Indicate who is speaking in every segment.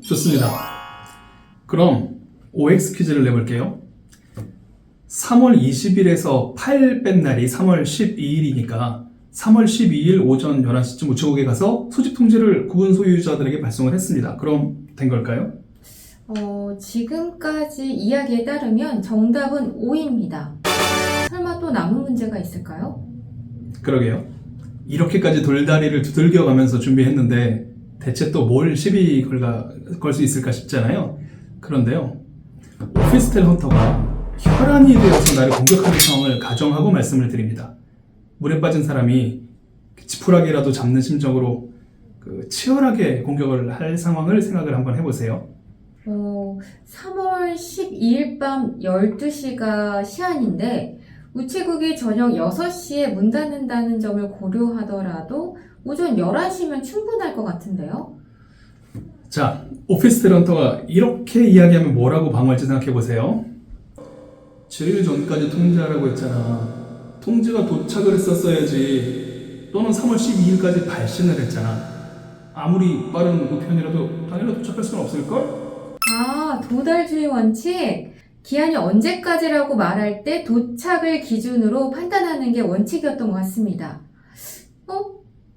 Speaker 1: 좋습니다. 그럼 OX 퀴즈를 내볼게요. 3월 20일에서 8 뺀 날이 3월 12일이니까 3월 12일 오전 11시쯤 우체국에 가서 소집 통지를 구분 소유자들에게 발송을 했습니다. 그럼 된 걸까요?
Speaker 2: 지금까지 이야기에 따르면 정답은 O입니다. 설마 또 남은 문제가 있을까요?
Speaker 1: 그러게요. 이렇게까지 돌다리를 두들겨 가면서 준비했는데 대체 또 뭘 시비 걸 수 있을까 싶잖아요. 그런데요. 오피스텔 헌터가 혈안이 되어서 나를 공격하는 상황을 가정하고 말씀을 드립니다. 물에 빠진 사람이 지푸라기라도 잡는 심정으로 치열하게 공격을 할 상황을 생각을 한번 해보세요.
Speaker 2: 3월 12일 밤 12시가 시한인데 우체국이 저녁 6시에 문 닫는다는 점을 고려하더라도 오전 11시면 충분할 것 같은데요?
Speaker 1: 자, 오피스텔 헌터가 이렇게 이야기하면 뭐라고 방어할지 생각해보세요. 제일 전까지 통지하라고 했잖아. 통지가 도착을 했었어야지. 너는 3월 12일까지 발신을 했잖아. 아무리 빠른 우편이라도 당연히 도착할 수는 없을걸?
Speaker 2: 도달주의 원칙. 기한이 언제까지라고 말할 때 도착을 기준으로 판단하는 게 원칙이었던 것 같습니다.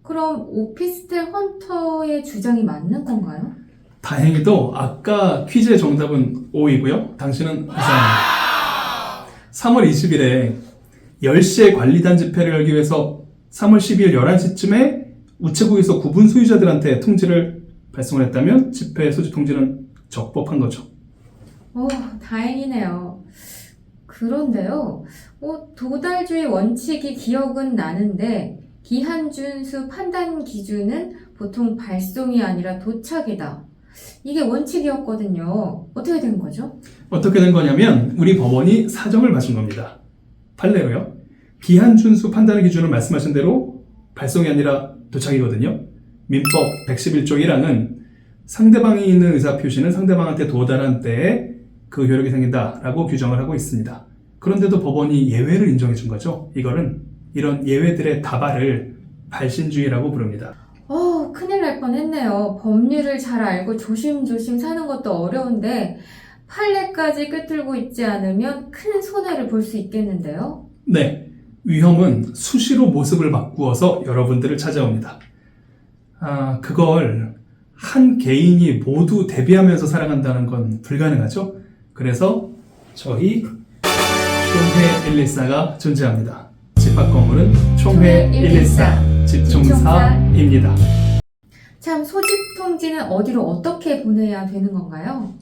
Speaker 2: 그럼 오피스텔 헌터의 주장이 맞는 건가요?
Speaker 1: 다행히도 아까 퀴즈의 정답은 O이고요. 당신은 이상입니다. 3월 20일에 10시에 관리단 집회를 열기 위해서 3월 12일 11시쯤에 우체국에서 구분 소유자들한테 통지를 발송을 했다면 집회 소집 통지는 적법한 거죠.
Speaker 2: 다행이네요. 그런데요, 도달주의 원칙이 기억은 나는데 기한 준수 판단 기준은 보통 발송이 아니라 도착이다. 이게 원칙이었거든요. 어떻게 된 거죠?
Speaker 1: 어떻게 된 거냐면 우리 법원이 사정을 봐준 겁니다. 판례로요. 기한 준수 판단의 기준을 말씀하신 대로 발송이 아니라 도착이거든요. 민법 111조 1항은 상대방이 있는 의사표시는 상대방한테 도달한 때에 그 효력이 생긴다라고 규정을 하고 있습니다. 그런데도 법원이 예외를 인정해 준 거죠. 이런 예외들의 다발을 발신주의라고 부릅니다.
Speaker 2: 큰일 날 뻔했네요. 법률을 잘 알고 조심조심 사는 것도 어려운데 판례까지 꿰뚫고 있지 않으면 큰 손해를 볼 수 있겠는데요?
Speaker 1: 네, 위험은 수시로 모습을 바꾸어서 여러분들을 찾아옵니다. 그걸 한 개인이 모두 대비하면서 살아간다는 건 불가능하죠. 그래서 저희 총회 114가 존재합니다. 집합 건물은 총회 114 집총사입니다.
Speaker 2: 참, 소집 통지는 어디로 어떻게 보내야 되는 건가요?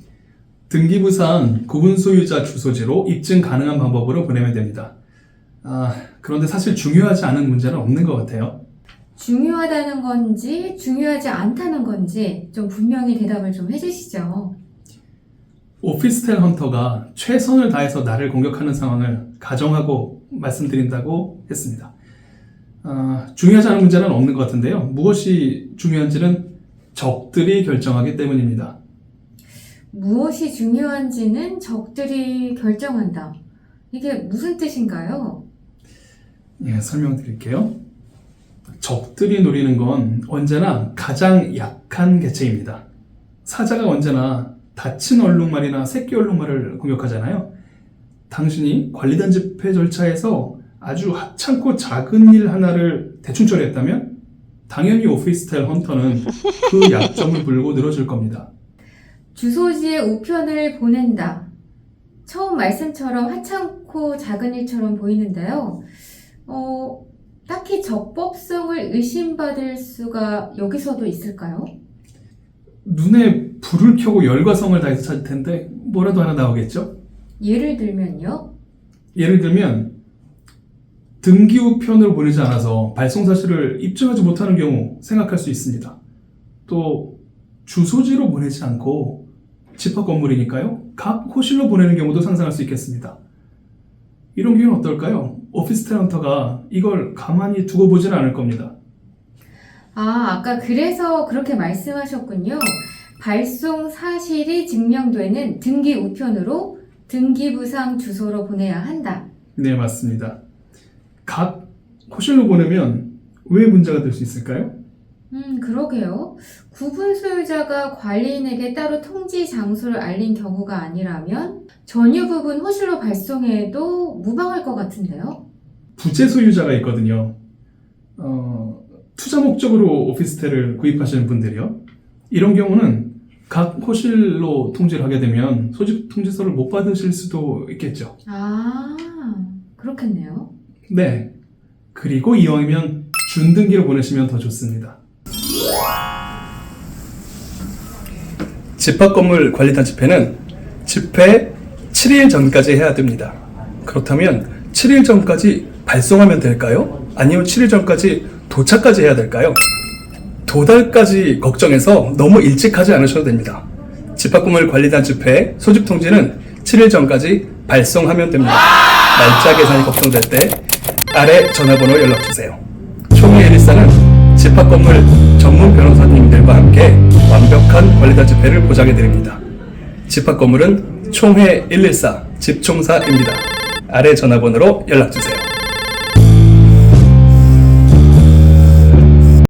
Speaker 1: 등기부상 구분 소유자 주소지로 입증 가능한 방법으로 보내면 됩니다. 그런데 사실 중요하지 않은 문제는 없는 것 같아요.
Speaker 2: 중요하다는 건지 중요하지 않다는 건지 좀 분명히 대답을 좀 해주시죠.
Speaker 1: 오피스텔 헌터가 최선을 다해서 나를 공격하는 상황을 가정하고 말씀드린다고 했습니다. 중요하지 않은 문제는 없는 것 같은데요. 무엇이 중요한지는 적들이 결정하기 때문입니다.
Speaker 2: 무엇이 중요한지는 적들이 결정한다. 이게 무슨 뜻인가요?
Speaker 1: 설명드릴게요. 적들이 노리는 건 언제나 가장 약한 개체입니다. 사자가 언제나 다친 얼룩말이나 새끼 얼룩말을 공격하잖아요. 당신이 관리단 집회 절차에서 아주 하찮고 작은 일 하나를 대충 처리했다면 당연히 오피스텔 헌터는 그 약점을 물고 늘어줄 겁니다.
Speaker 2: 주소지에 우편을 보낸다. 처음 말씀처럼 하찮고 작은 일처럼 보이는데요. 딱히 적법성을 의심받을 수가 여기서도 있을까요?
Speaker 1: 눈에 불을 켜고 열과 성을 다해서 찾을 텐데 뭐라도 하나 나오겠죠?
Speaker 2: 예를 들면요?
Speaker 1: 예를 들면 등기 우편으로 보내지 않아서 발송 사실을 입증하지 못하는 경우 생각할 수 있습니다. 또 주소지로 보내지 않고 집합 건물이니까요. 각 호실로 보내는 경우도 상상할 수 있겠습니다. 이런 경우는 어떨까요? 오피스텔 헌터가 이걸 가만히 두고 보지는 않을 겁니다.
Speaker 2: 아까 그래서 그렇게 말씀하셨군요. 발송 사실이 증명되는 등기 우편으로 등기부상 주소로 보내야 한다.
Speaker 1: 네, 맞습니다. 각 호실로 보내면 왜 문제가 될 수 있을까요?
Speaker 2: 그러게요. 구분 소유자가 관리인에게 따로 통지 장소를 알린 경우가 아니라면 전유 부분 호실로 발송해도 무방할 것 같은데요?
Speaker 1: 부재 소유자가 있거든요. 투자 목적으로 오피스텔을 구입하시는 분들이요. 이런 경우는 각 호실로 통지를 하게 되면 소집 통지서를 못 받으실 수도 있겠죠.
Speaker 2: 아, 그렇겠네요.
Speaker 1: 네. 그리고 이왕이면 준등기로 보내시면 더 좋습니다. 집합건물 관리단 집회는 집회 7일 전까지 해야 됩니다. 그렇다면 7일 전까지 발송하면 될까요? 아니면 7일 전까지 도착까지 해야 될까요? 도달까지 걱정해서 너무 일찍 하지 않으셔도 됩니다. 집합건물 관리단 집회 소집 통지는 7일 전까지 발송하면 됩니다. 날짜 계산이 걱정될 때 아래 전화번호 연락주세요. 총회 114는 집합건물 전문 변호사님들과 함께 완벽한 관리단 집회를 보장해드립니다. 집합건물은 총회 114 집총사입니다. 아래 전화번호로 연락주세요.